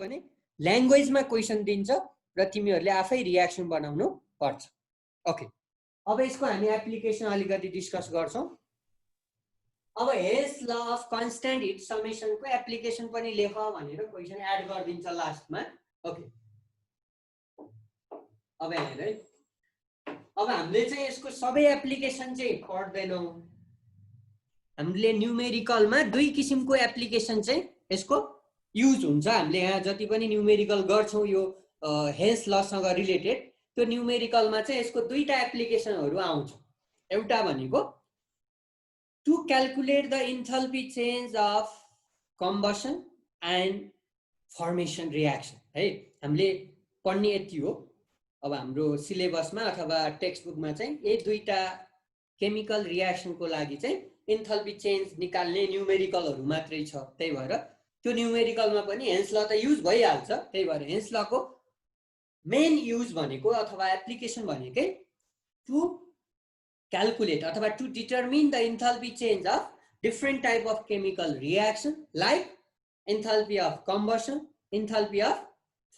भने ल्याङ्ग्वेजमा क्वेसन दिन्छ र तिमीहरूले आफै रियाक्सन बनाउनु पर्छ। ओके, अब यसको हामी एप्लिकेसन अलिकति डिस्कस गर्छौँ। अब Hess's law of constant heat समेसनको एप्लिकेसन पनि लेख भनेर क्वेसन एड गरिदिन्छ लास्टमा। ओके, अब हेर है, अब हामीले चाहिँ यसको सबै एप्लिकेसन चाहिँ पढ्दैनौँ। हामीले न्युमेरिकलमा दुई किसिमको एप्लिकेसन चाहिँ यसको युज हुन्छ। हामीले यहाँ जति पनि न्युमेरिकल गर्छौँ यो हेन्स लसँग रिलेटेड, त्यो न्युमेरिकलमा चाहिँ यसको दुईटा एप्लिकेसनहरू आउँछ। एउटा भनेको to calculate the enthalpy change of combustion and formation reaction है। हामीले पढ्ने यति हो। अब हाम्रो सिलेबसमा अथवा टेक्स्ट बुकमा चाहिँ यही दुईटा केमिकल रियाक्सनको लागि चाहिँ इन्थल्पी चेन्ज निकाल्ने न्युमेरिकलहरू मात्रै छ। त्यही भएर त्यो न्युमेरिकलमा पनि हेन्स ल त युज भइहाल्छ। त्यही भएर हेन्स लको मेन युज भनेको अथवा एप्लिकेसन भनेकै टु क्याल्कुलेट अथवा to determine the enthalpy change of different type of chemical reaction like enthalpy of combustion, enthalpy of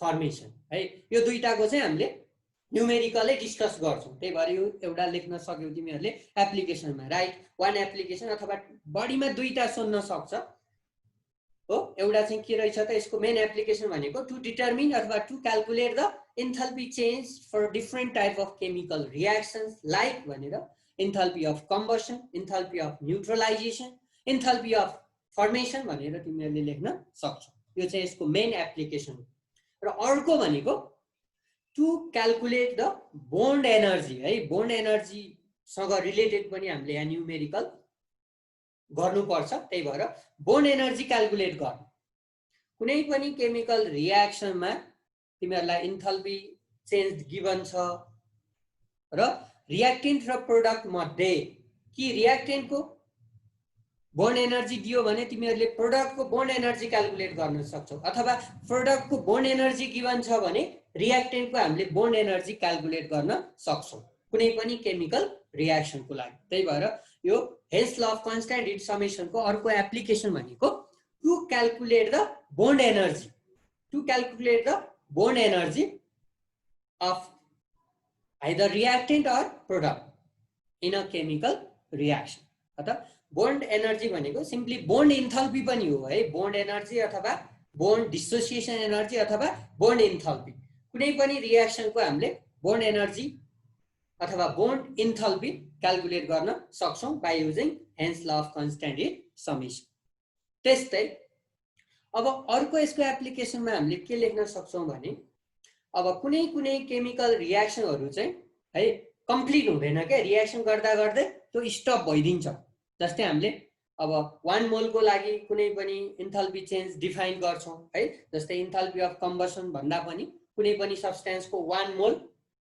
formation है। यो दुईटाको चाहिँ हामीले न्युमेरिकलै डिस्कस गर्छौँ। त्यही भएर यो एउटा लेख्न सक्यौ तिमीहरूले एप्लिकेसनमा, राइट वान एप्लिकेसन अथवा बढीमा दुईटा सोध्न सक्छ हो। एउटा चाहिँ के रहेछ त, यसको मेन एप्लिकेसन भनेको टु डिटर्मिन अथवा to calculate the enthalpy change for different type of chemical reactions like भनेर enthalpy of combustion, enthalpy of neutralisation, enthalpy of formation भनेर तिमीहरूले लेख्न सक्छौ। यो चाहिँ यसको मेन एप्लिकेसन हो। र अर्को भनेको to calculate the bond energy है। बोन्ड एनर्जीसँग रिलेटेड पनि हामीले यहाँ न्युमेरिकल गर्नुपर्छ। त्यही भएर बोन्ड एनर्जी क्याल्कुलेट गर्नु। कुनै पनि केमिकल रियाक्सनमा तिमीहरूलाई इन्थल्पी चेन्ज गिभन छ र रियाक्टेन्ट र प्रोडक्ट मध्ये कि रियाक्टेन्टको बोन्ड एनर्जी दियो भने तिमीहरूले प्रोडक्टको बोन्ड एनर्जी क्याल्कुलेट गर्न सक्छौ, अथवा प्रोडक्टको बोन्ड एनर्जी गिभन छ भने रियाक्टेन्टको हामीले बोन्ड एनर्जी क्याल्कुलेट गर्न सक्छौँ कुनै पनि केमिकल रियाक्सनको लागि। त्यही भएर यो hence law of constant heat समेसनको अर्को एप्लिकेसन भनेको to calculate the bond energy, to calculate the bond energy of either reactant or product in a chemical reaction. अथवा बोन्ड एनर्जी भनेको सिम्पली बोन्ड इन्थल्पी पनि हो है। बोन्ड एनर्जी अथवा bond dissociation energy अथवा bond enthalpy, कुनै पनि रियाक्सनको हामीले बोन्ड एनर्जी अथवा बोन्ड इन्थल्पी क्याल्कुलेट गर्न सक्छौँ by using hence law of constant heat summation. त्यस्तै अब अर्को यसको एप्लिकेसनमा हामीले के लेख्न सक्छौँ भने अब कुनै कुनै केमिकल रियाक्सनहरू चाहिँ है कम्प्लिट हुँदैन क्या, रियाक्सन गर्दा गर्दै त्यो स्टप भइदिन्छ। जस्तै हामीले अब 1 मोलको लागि कुनै पनि इन्थल्पी चेन्ज डिफाइन गर्छौँ है। जस्तै इन्थल्पी अफ कम्बसन भन्दा पनि कुनै पनि सब्सटेन्सको 1 मोल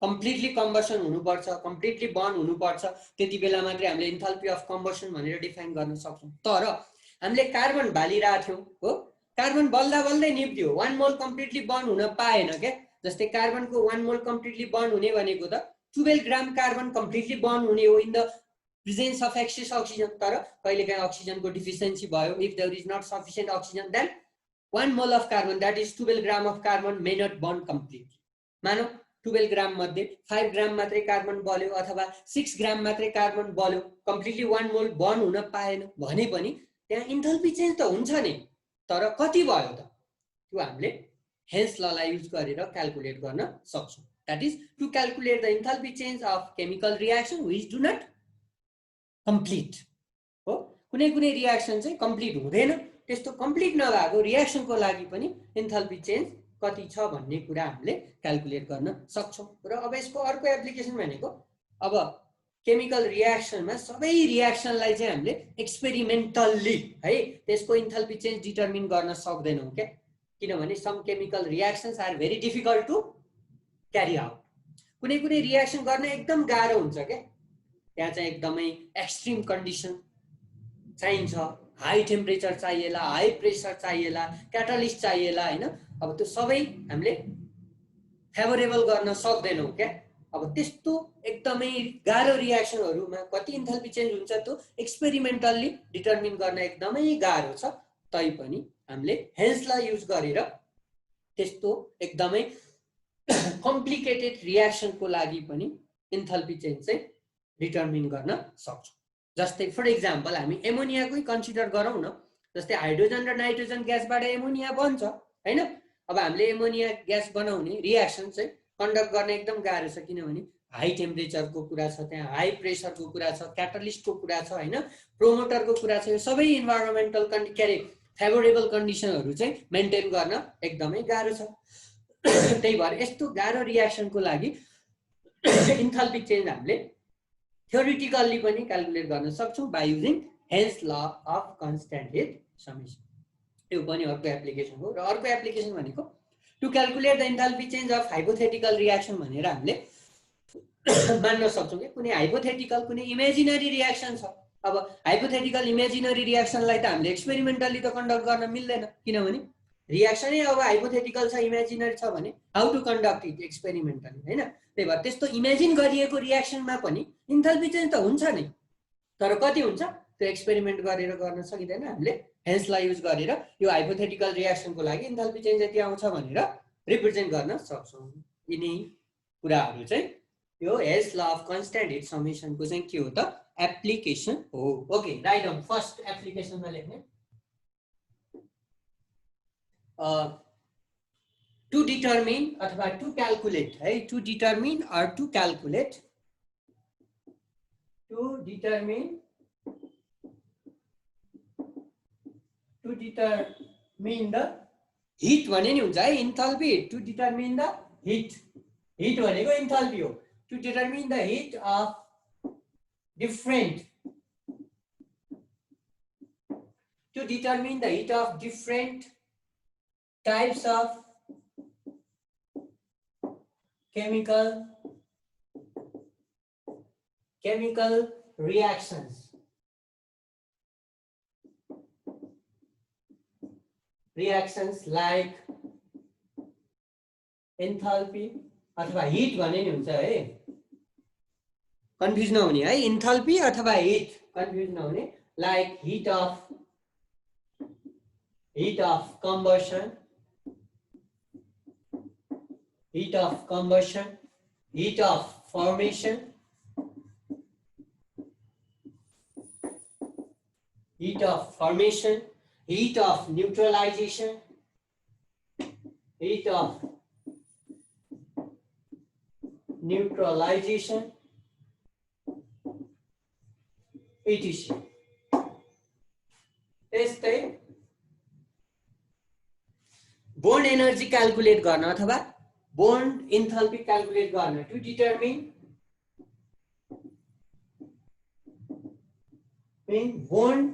कम्प्लिटली कम्बसन हुनुपर्छ, कम्प्लिटली बर्न हुनुपर्छ, त्यति बेला मात्रै हामीले इन्थल्पी अफ कम्बसन भनेर डिफाइन गर्न सक्छौँ। तर हामीले कार्बन बालिरहेको थियौँ हो, कार्बन बल्दा बल्दै निप्दियो, 1 मोल कम्प्लिटली बर्न हुन पाएन क्या। जस्तै कार्बनको 1 मोल कम्प्लिटली बर्न हुने भनेको त 12 ग्राम कार्बन कम्प्लिटली बर्न हुने हो in the presence of excess oxygen. तर कहिलेकाहीँ अक्सिजनको डिफिसियन्सी भयो, if there is not sufficient oxygen then 1 mole of carbon that is 12 gram of carbon may not burn completely. मानौ 12 ग्राम मध्ये 5 ग्राम मात्रै कार्बन बल्यो अथवा 6 ग्राम मात्रै कार्बन बल्यो, कम्प्लिटली 1 मोल बर्न हुन पाएन भने पनि त्यहाँ इन्थल्पी चेन्ज त हुन्छ नि, तर कति भयो त त्यो हामीले हेन्स ललाई युज गरेर क्याल्कुलेट गर्न सक्छौँ। That is to calculate the enthalpy change of chemical reaction which do not complete हो। कुनै कुनै रियाक्सन चाहिँ कम्प्लिट हुँदैन, त्यस्तो कम्प्लिट नभएको रियाक्सनको लागि पनि इन्थल्पी चेन्ज कति छ भन्ने कुरा हामीले क्याल्कुलेट गर्न सक्छौँ। र अब यसको अर्को एप्लिकेसन भनेको अब केमिकल रियाक्सनमा सबै रियाक्सनलाई चाहिँ हामीले एक्सपेरिमेन्टल्ली है त्यसको इन्थल्पी चेन्ज डिटर्मिन गर्न सक्दैनौँ क्या, किनभने some chemical reactions are very difficult to carry out. कुनै कुनै रियाक्सन गर्न एकदम गाह्रो हुन्छ क्या, त्यहाँ चाहिँ एकदमै एक्सट्रिम कन्डिसन चाहिन्छ, high temperature चाहिएला, high pressure चाहिएला, catalyst चाहिएला हैन। अब त्यो सबै हामीले फेभरेबल गर्न सक्दैनौँ क्या। अब त्यस्तो एकदमै गाह्रो रियाक्सनहरूमा कति इन्थल्पी चेन्ज हुन्छ त्यो एक्सपेरिमेन्टल्ली डिटर्मिन गर्न एकदमै गाह्रो छ। तैपनि हामीले हेन्स ल युज गरेर त्यस्तो एकदमै कम्प्लिकेटेड रियाक्सनको लागि पनि इन्थाल्पी चेन्ज चाहिँ डिटर्मिन गर्न सक्छौँ। जस्तै फर इक्जाम्पल हामी एमोनियाकै कन्सिडर गरौँ न। जस्तै हाइड्रोजन र नाइट्रोजन ग्यासबाट एमोनिया बन्छ हैन। अब हामीले एमोनिया ग्यास बनाउने रियाक्सन चाहिँ कन्डक्ट गर्न एकदम गाह्रो छ, किनभने हाई टेम्परेचरको कुरा छ, त्यहाँ हाई प्रेसरको कुरा छ, क्याटलिस्टको कुरा छ हैन, प्रोमोटरको कुरा छ। यो सबै इन्भाइरोमेन्टल फेभरेबल कन्डिसनहरू चाहिँ मेन्टेन गर्न एकदमै गाह्रो छ। त्यही भएर यस्तो गाह्रो रियाक्सनको लागि इन्थाल्पी चेन्ज हामीले थ्योरिटिकल्ली पनि क्याल्कुलेट गर्न सक्छौँ by using hence law of constant heat summation. यो पनि अर्को एप्लिकेसन हो। र अर्को एप्लिकेसन भनेको to calculate the enthalpy change of hypothetical reaction भनेर हामीले मान्न सक्छौँ कि कुनै हाइपोथेटिकल कुनै इमेजिनरी रियाक्सन छ। अब हाइपोथेटिकल इमेजिनरी रियाक्सनलाई त हामीले एक्सपेरिमेन्टली त कन्डक्ट गर्न मिल्दैन, किनभने रियाक्सनै अब हाइपोथेटिकल छ, इमेजिनरी छ भने how to conduct it experimentally हैन। त्यही भएर त्यस्तो इमेजिन गरिएको रियाक्सनमा पनि इन्थाल्पी चेन्ज त हुन्छ नै, तर कति हुन्छ त्यो एक्सपेरिमेन्ट गरेर गर्न सकिँदैन। हामीले हेन्सलाई युज गरेर यो हाइपोथेटिकल रियाक्सनको लागि इन्थाल्पी चेन्ज यति आउँछ भनेर रिप्रेजेन्ट गर्न सक्छौँ। यिनी कुराहरू चाहिँ यो hence law of constant heat समेसनको चाहिँ के हो त एप्लिकेसन हो। Okay, write down. फर्स्ट एप्लिकेसनमा लेख्ने टु डिटर्मिन अथवा टु क्याल्कुलेट है, to determine or to calculate, to determine the heat भने नि हुन्छ है, enthalpy. To determine the heat, heat भनेको इन्थाल्पी हो। To determine the heat of different, to determine the heat of different types of chemical reactions, like enthalpy अथवा heat भने नि हुन्छ है, कन्फ्युज नहुने है, इन्थाल्पी अथवा हिट कन्फ्युज नहुने। Like heat of combustion, heat of formation, heat of neutralisation, etc. त्यस्तै बोन्ड एनर्जी क्याल्कुलेट गर्न अथवा बोन्ड इन्थाल्पी क्याल्कुलेट गर्न टु डिटर्मिन बोन्ड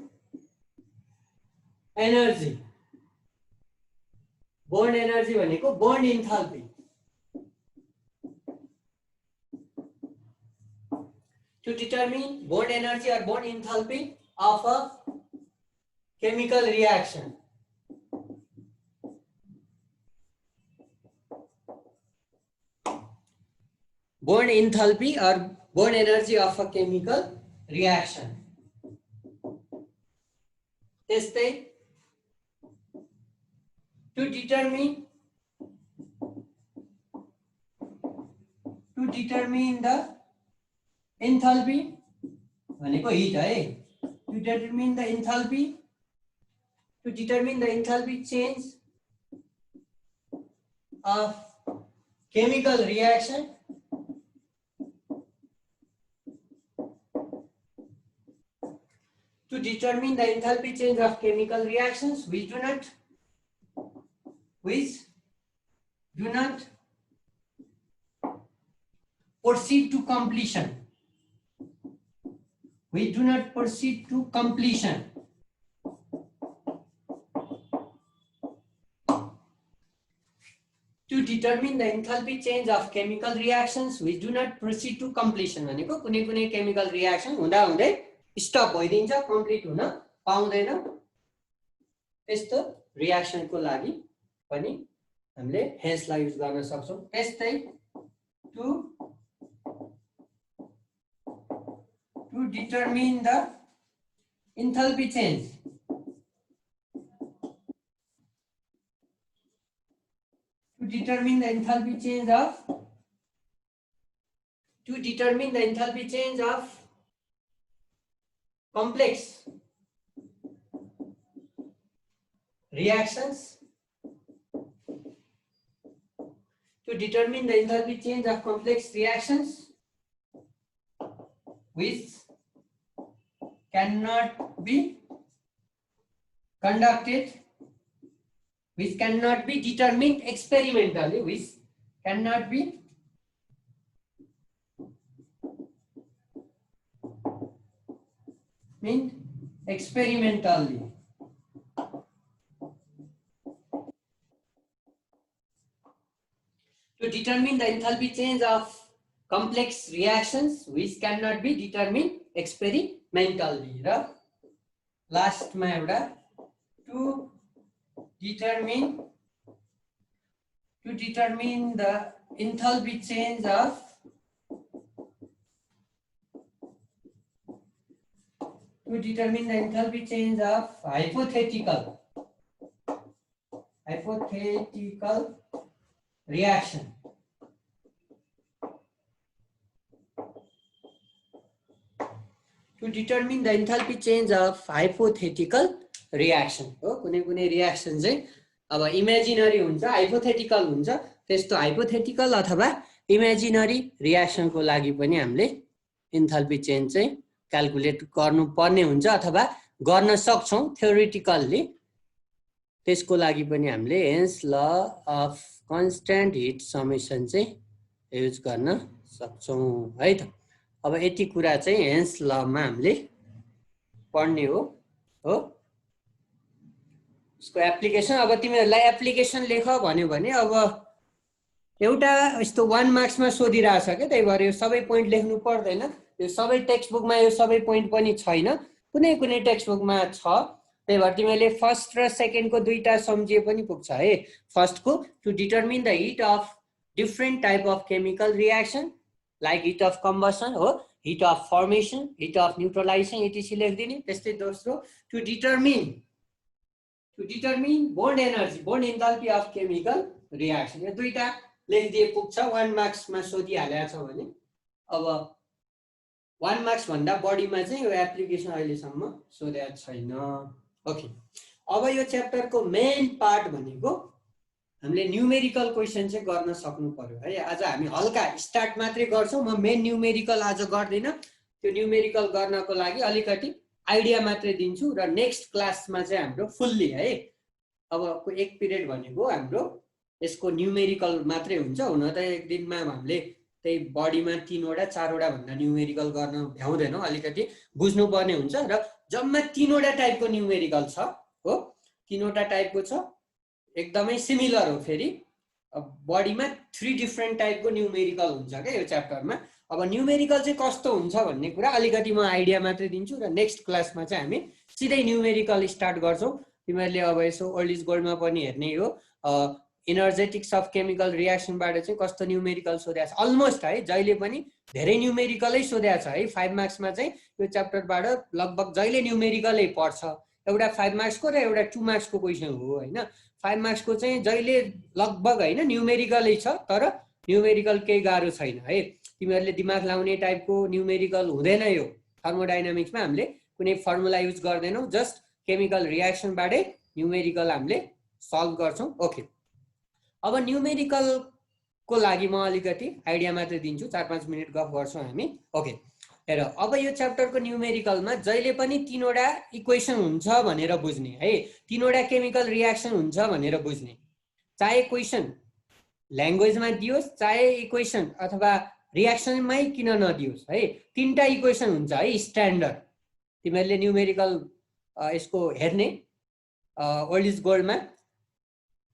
एनर्जी भनेको bond enthalpy. To determine bond energy or bond enthalpy of a chemical reaction, bond enthalpy or bond energy of a chemical reaction. त्यस्तै to determine the enthalpy भनेको hit है, to determine the enthalpy change of chemical reaction, to determine the enthalpy change of chemical reactions which do not proceed to completion. We do not proceed to completion. To determine the enthalpy change of chemical reactions which do not proceed to completion भनेको कुनै कुनै chemical reaction हुँदा हुँदै stop भइदिन्छ, complete हुन पाउँदैन। त्यस्तो रियाक्सनको लागि पनि हामीले हेन्सलाई युज गर्न सक्छौँ। त्यस्तै to determine the enthalpy change to determine the enthalpy change of complex reactions, to determine the enthalpy change of complex reactions which cannot be conducted, which cannot be determined experimentally, which cannot be experimentally. To determine the enthalpy change of complex reactions which cannot be determined experimentally. Right? Last ma euta to determine the enthalpy change of hypothetical reaction. To determine the enthalpy change of hypothetical reaction. हो कुनै reaction चाहिँ अब imaginary हुन्छ, hypothetical हुन्छ, त्यस्तो hypothetical अथवा imaginary रिएक्सनको लागि पनि हामीले एन्थाल्पी चेन्ज चाहिँ क्याल्कुलेट गर्नुपर्ने हुन्छ अथवा गर्न सक्छौं थ्योरेटिकल्ली। त्यसको लागि पनि हामीले Hess law of constant heat summation चाहिँ युज गर्न सक्छौं है त। अब यति कुरा चाहिँ हेन्स लमा हामीले पढ्ने हो यसको एप्लिकेसन। अब तिमीहरुलाई एप्लिकेसन लेख भन्यो भने अब एउटा यस्तो 1 मार्क्समा सोधिरहेछ के, त्यही भएर यो सबै पोइन्ट लेख्नु पर्दैन। यो सबै टेक्स्ट बुकमा यो सबै पोइन्ट पनि छैन, कुनै टेक्स्ट बुकमा छ। त्यही भएर तिमीले फर्स्ट र सेकेन्ड को दुईटा सम्झिए पनि पुग्छ है। फर्स्ट को to determine the heat of different type of chemical reaction like heat of combustion हो, heat of formation, heat of neutralization etc लेख्दिने। त्यस्तै दोस्रो to determine bond energy, bond enthalpy of chemical reaction. यो दुईटा लेखिदिए पुग्छ। 1 मार्क्समा सोधिहालेको छ भने अब 1 मार्क्स भन्दा बढीमा चाहिँ यो एप्लिकेसन अहिलेसम्म सोधेको छैन। ओके, अब यो च्याप्टरको मेन पार्ट भनेको हामीले न्यूमेरिकल क्वेशन चाहिँ गर्न सक्नु पर्यो है। आज हामी हल्का स्टार्ट मात्रै गर्छौं, म मेन न्यूमेरिकल आज गर्दिन। त्यो न्यूमेरिकल गर्नको लागि अलिकति आइडिया मात्रै दिन्छु र नेक्स्ट क्लासमा चाहिँ हाम्रो फुल्ली है अब एक पिरियड भनेको हाम्रो यसको न्यूमेरिकल मात्रै हुन्छ। हुन त एक दिनमा हामीले त्यही बडीमा 3 वटा 4 वटा भन्दा न्यूमेरिकल गर्न भ्याउँदैनौ, अलिकति बुझ्नु पर्ने हुन्छ। र जम्मा 3 वटा टाइपको न्यूमेरिकल छ हो, 3 वटा टाइपको छ, एकदमै सिमिलर हो। फेरि बडीमा 3 डिफरेंट टाइपको न्यूमेरिकल हुन्छ के यो च्याप्टरमा। अब न्यूमेरिकल चाहिँ कस्तो हुन्छ भन्ने कुरा अलिकति म आइडिया मात्रै दिन्छु र नेक्स्ट क्लासमा चाहिँ हामी सिधै न्यूमेरिकल स्टार्ट गर्छौं। तिमीहरुले अब यसो ओल्ड इज गोल्डमा पनि हेर्ने हो, एनर्जेटिक्स अफ केमिकल रिएक्सनबाट चाहिँ कस्तो न्यूमेरिकल सोधेको छ। अलमोस्ट है जहिले पनि धेरै न्यूमेरिकलै सोधेको छ है। 5 मार्क्समा चाहिँ यो च्याप्टरबाट लगभग जहिले न्यूमेरिकलै पर्छ। एउटा 5 मार्क्सको र एउटा 2 मार्क्सको क्वेशन हो हैन। 5 मार्क्सको चाहिँ जहिले लगभग हैन न्यूमेरिकलै छ, तर न्यूमेरिकल केही गाह्रो छैन है। तिमीहरुले दिमाग लाउने टाइपको न्यूमेरिकल हुँदैन। यो थर्मोडायनामिक्समा हामीले कुनै फर्मुला युज गर्दैनौं, जस्ट केमिकल रिएक्सनबाटै न्यूमेरिकल हामीले सल्भ गर्छौं। ओके, अब न्यूमेरिकल को लागि म अलिकति आइडिया मात्रै दिन्छु, 4-5 मिनेट गफ गर्छौं हामी। ओके, हेर अब यो च्याप्टरको न्यूमेरिकलमा जहिले पनि 3 वटा इक्वेसन हुन्छ भनेर बुझ्ने है, 3 वटा केमिकल रिएक्सन हुन्छ भनेर बुझ्ने। चाहे क्वेसन ल्याङ्ग्वेजमा दियोस्, चाहे इक्वेसन अथवा रिएक्सनमै किन नदियोस् है, 3टा इक्वेसन हुन्छ है स्ट्यान्डर्ड। तिमीहरुले न्यूमेरिकल यसको हेर्ने ओल्ड इज गोल्डमा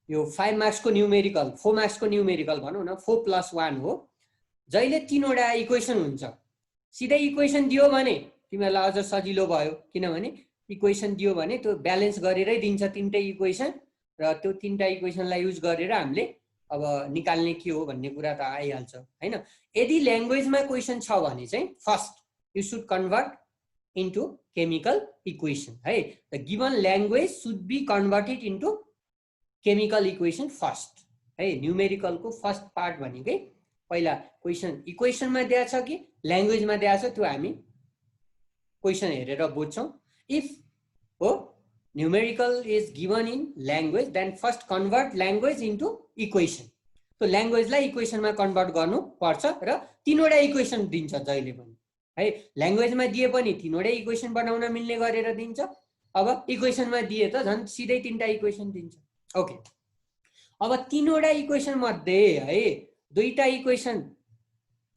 यो 5 मार्क्सको न्यूमेरिकल, 4 मार्क्सको न्यूमेरिकल भनौं न, 4+1 हो। जहिले 3 वटा इक्वेसन हुन्छ। सिधै इक्वेसन दियो भने तिमीहरुलाई अझ सजिलो भयो, किनभने इक्वेसन दियो भने त्यो ब्यालेन्स गरेरै दिन्छ 3टै इक्वेसन, र त्यो 3टा इक्वेसनलाई युज गरेर हामीले अब निकाल्ने के हो भन्ने कुरा त आइहाल्छ हैन। यदि ल्याङ्ग्वेजमा क्वेसन छ भने चाहिँ first you should convert into chemical equation है। The given language should be converted into chemical equation first है न्युमेरिकलको फर्स्ट पार्ट भनेकै पहिला क्वेसन इक्वेसनमा दिएको छ कि ल्याङ्ग्वेजमा दिएको छ त्यो हामी क्वेसन हेरेर बुझ्छौँ इफ हो numerical is given in language then first convert language into equation त्यो ल्याङ्ग्वेजलाई इक्वेसनमा कन्भर्ट गर्नु पर्छ र तीनवटा इक्वेसन दिन्छ जहिले पनि है ल्याङ्ग्वेजमा दिए पनि तीनवटा इक्वेसन बनाउन मिल्ने गरेर दिन्छ अब इक्वेसनमा दिए त झन् सिधै तीनटा इक्वेसन दिन्छ ओके अब तीनवटा इक्वेसन मध्ये है दुईटा इक्वेसन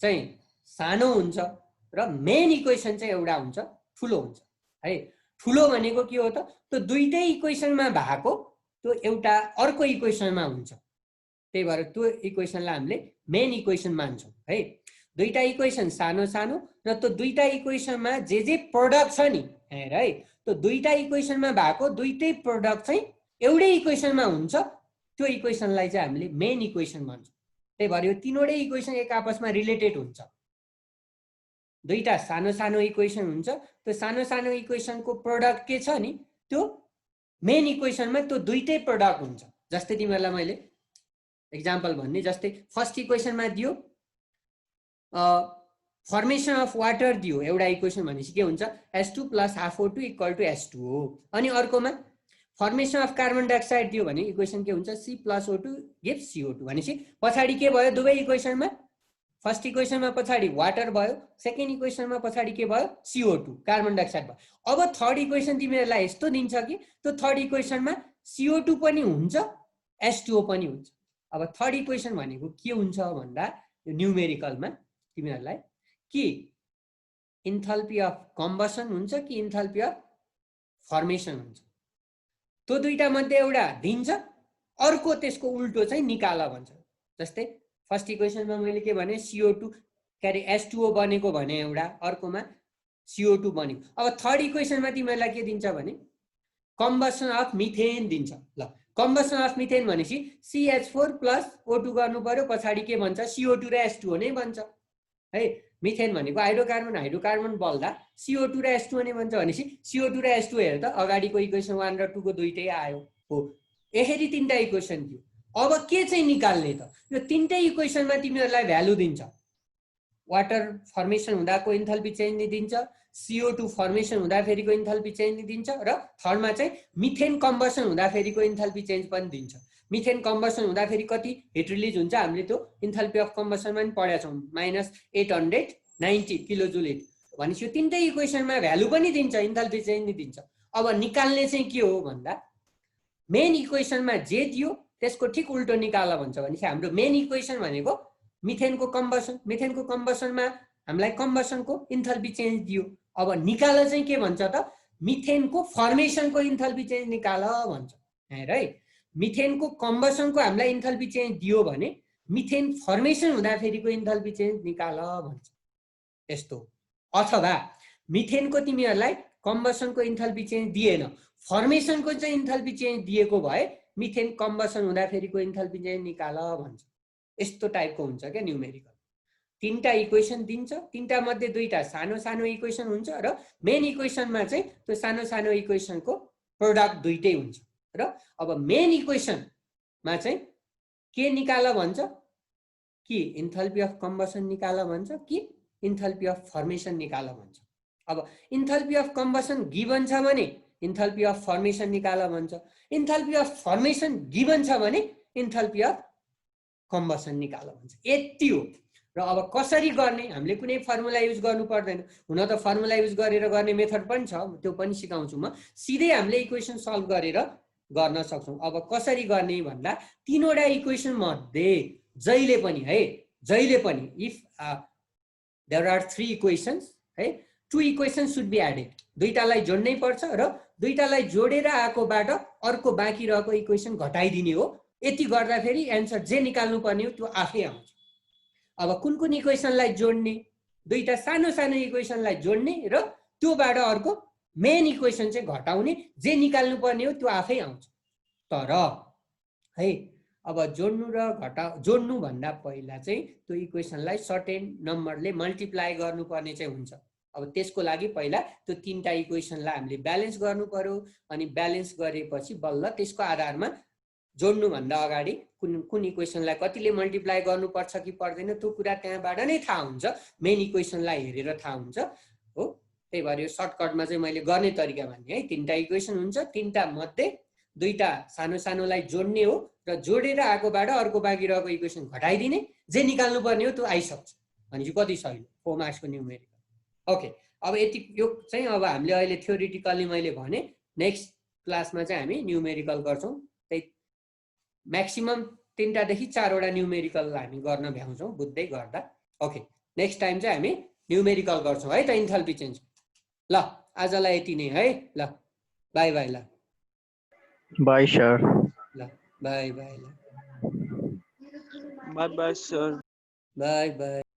चाहिँ सानो हुन्छ र मेन इक्वेसन चाहिँ एउटा हुन्छ ठुलो हुन्छ है ठुलो भनेको के हो त त्यो दुईटै इक्वेसनमा भएको त्यो एउटा अर्को इक्वेसनमा हुन्छ त्यही भएर त्यो इक्वेसनलाई हामीले मेन इक्वेसन मान्छौँ है दुईटा इक्वेसन सानो सानो र त्यो दुईटा इक्वेसनमा जे प्रोडक्ट छ नि हेर है त्यो दुईटा इक्वेसनमा भएको दुईटै प्रोडक्ट चाहिँ एउटै इक्वेसनमा हुन्छ त्यो इक्वेसनलाई चाहिँ हामीले मेन इक्वेसन भन्छौँ त्यही भएर यो तीनवटै इक्वेसन एक आपसमा रिलेटेड हुन्छ दुईटा सानो सानो इक्वेसन हुन्छ त्यो सानो सानो इक्वेसनको प्रोडक्ट के छ नि त्यो मेन इक्वेसनमा त्यो दुईटै प्रोडक्ट हुन्छ जस्तै तिमीहरूलाई मैले एक्जाम्पल भन्ने जस्तै फर्स्ट इक्वेसनमा दियो फर्मेसन अफ वाटर दियो एउटा इक्वेसन भनेपछि के हुन्छ S2 + ½ O2 = S2 हो अनि अर्कोमा फर्मेसन अफ कार्बन डाइअक्साइड दियो भने इक्वेसन के हुन्छ C + O2 = CO2 भनेपछि पछाडि के भयो दुवै इक्वेसनमा फर्स्ट इक्वेसनमा पछाडि वाटर भयो सेकेन्ड इक्वेसनमा पछाडि के भयो CO2 कार्बन डाइअक्साइड भयो अब थर्ड इक्वेसन तिमीहरूलाई यस्तो दिन्छ कि त्यो थर्ड इक्वेसनमा CO2 पनि हुन्छ H2O पनि हुन्छ अब थर्ड इक्वेसन भनेको के हुन्छ भन्दा यो न्युमेरिकलमा तिमीहरूलाई कि इन्थाल्पी अफ कम्बसन हुन्छ कि इन्थाल्पी अफ फर्मेसन हुन्छ त्यो दुईटा मध्ये एउटा दिन्छ अर्को त्यसको उल्टो चाहिँ निकाल भन्छ जस्तै फर्स्ट इक्वेसनमा मैले के भने CO2 के अरे H2O बनेको भने एउटा अर्कोमा CO2 बनेको अब थर्ड इक्वेसनमा तिमीहरूलाई के दिन्छ भने कम्बसन अफ मिथेन दिन्छ ल कम्बसन अफ मिथेन भनेपछि CH4 + O2 गर्नु पर्यो पछाडि के भन्छ CO2 र H2O नै भन्छ है मिथेन भनेको हाइड्रोकार्बन बल्दा CO2 र H2O नै भन्छ भनेपछि CO2 र H2O हेर्दा अगाडिको इक्वेसन 1 र 2 को दुईटै आयो हो यसरी तीनटा इक्वेसन थियो अब के चाहिँ निकाल्ने त यो तीनटै इक्वेसनमा तिमीहरूलाई भ्यालु दिन्छ वाटर फर्मेसन हुँदाको इन्थाल्पी चेन्ज नि दिन्छ CO2 फर्मेसन हुँदाखेरिको इन्थाल्पी चेन्ज नि दिन्छ र थर्डमा चाहिँ मिथेन कम्बसन हुँदाखेरिको इन्थाल्पी चेन्ज पनि दिन्छ मिथेन कम्बसन हुँदाखेरि कति हिट रिलिज हुन्छ हामीले त्यो इन्थाल्पी अफ कम्बसनमा पनि पढेका छौँ -890 किलोजुल हिट भनेपछि यो तीनटै इक्वेसनमा भ्यालु पनि दिन्छ इन्थाल्पी चेन्ज नि दिन्छ अब निकाल्ने चाहिँ के हो भन्दा मेन इक्वेसनमा जे दियो त्यसको ठिक उल्टो निकाल भन्छ भनेपछि हाम्रो मेन इक्वेसन भनेको मिथेनको कम्बसनमा हामीलाई कम्बसनको इन्थाल्पी चेन्ज दियो अब निकाल चाहिँ के भन्छ त मिथेनको फर्मेसनको इन्थाल्पी चेन्ज निकाल भन्छ हेर है मिथेनको कम्बसनको हामीलाई इन्थाल्पी चेन्ज दियो भने मिथेन फर्मेसन हुँदाखेरिको इन्थाल्पी चेन्ज निकाल भन्छ यस्तो अथवा मिथेनको तिमीहरूलाई कम्बसनको इन्थाल्पी चेन्ज दिएन फर्मेसनको चाहिँ इन्थाल्पी चेन्ज दिएको भए मिथेन कम्बसन हुँदाखेरिको इन्थाल्पी चेन्ज निकाल भन्छ यस्तो टाइपको हुन्छ क्या न्युमेरिकल तीनटा इक्वेसन दिन्छ तीनटा मध्ये दुईटा सानो सानो इक्वेसन हुन्छ र मेन इक्वेसनमा चाहिँ त्यो सानो सानो इक्वेसनको प्रोडक्ट दुईटै हुन्छ र अब मेन इक्वेसनमा चाहिँ के निकाल भन्छ कि इन्थाल्पी अफ कम्बसन निकाल भन्छ कि इन्थाल्पी अफ फर्मेसन निकाल भन्छ अब इन्थाल्पी अफ कम्बसन गिभन छ भने इन्थाल्पी अफ फर्मेसन निकाल भन्छ इन्थाल्पी अफ फर्मेसन गिभन छ भने इन्थाल्पी अफ कम्बसन निकाल भन्छ यति हो र अब कसरी गर्ने हामीले कुनै फर्मुला युज गर्नु पर्दैन हुन त फर्मुला युज गरेर गर्ने मेथड पनि छ त्यो पनि सिकाउँछु म सिधै हामीले इक्वेसन सल्भ गरेर गर्न सक्छौं अब कसरी गर्ने भन्दा तीनवटा इक्वेसन मध्ये जहिले पनि इफ देयर आर 3 इक्वेसन्स है 2 इक्वेसन्स शुड बी एडेड दुईटालाई जोड्नै पर्छ र दुईटालाई जोडेर आएकोबाट अर्को बाँकी रहेको इक्वेसन घटाइदिने हो यति गर्दाखेरि एन्सर जे निकाल्नु पर्ने हो त्यो आफै आउँछ अब कुन इक्वेसनलाई जोड्ने दुईटा सानो सानो इक्वेसनलाई जोड्ने र त्योबाट अर्को मेन इक्वेसन चाहिँ घटाउने जे निकाल्नु पर्ने हो त्यो आफै आउँछ तर है अब जोड्नु भन्दा पहिला चाहिँ त्यो इक्वेसनलाई सर्टेन नम्बरले मल्टिप्लाई गर्नुपर्ने चाहिँ हुन्छ अब त्यसको लागि पहिला त्यो तीनटा इक्वेसनलाई हामीले ब्यालेन्स गर्नु पर्यो अनि ब्यालेन्स गरेपछि बल्ल त्यसको आधारमा जोड्नु भन्दा अगाडि कुन इक्वेसनलाई कतिले मल्टिप्लाई गर्नुपर्छ कि पर्दैन त्यो कुरा त्यहाँबाट नै थाहा हुन्छ, मेन इक्वेसनलाई हेरेर थाहा हुन्छ हो। त्यही भएर यो सर्टकटमा चाहिँ मैले गर्ने तरिका भने है, 3टा इक्वेसन हुन्छ, 3टा मध्ये 2टा सानो सानोलाई जोड्ने हो र जोडेर आएकोबाट अर्को बाँकी रहेको इक्वेसन घटाइदिने, जे निकाल्नु पर्ने हो त्यो आइसक्छ भनेपछि कति सजिलो 4 मार्क्सको न्युमेरिकल। ओके, अब यति यो चाहिँ अब हामीले अहिले थ्योरिटिकल्ली मैले भने, नेक्स्ट क्लासमा चाहिँ हामी न्युमेरिकल गर्छौँ। त्यही म्याक्सिमम 3टादेखि 4वटा न्युमेरिकल हामी गर्न भ्याउँछौँ बुझ्दै गर्दा। ओके, नेक्स्ट टाइम चाहिँ हामी न्युमेरिकल गर्छौँ है त, इन्थाल्पी चेन्ज। ल आजलाई यति नै है, ल बाई बाई। ल बाई सर। ल बाई बाई। ल by by sir. By by.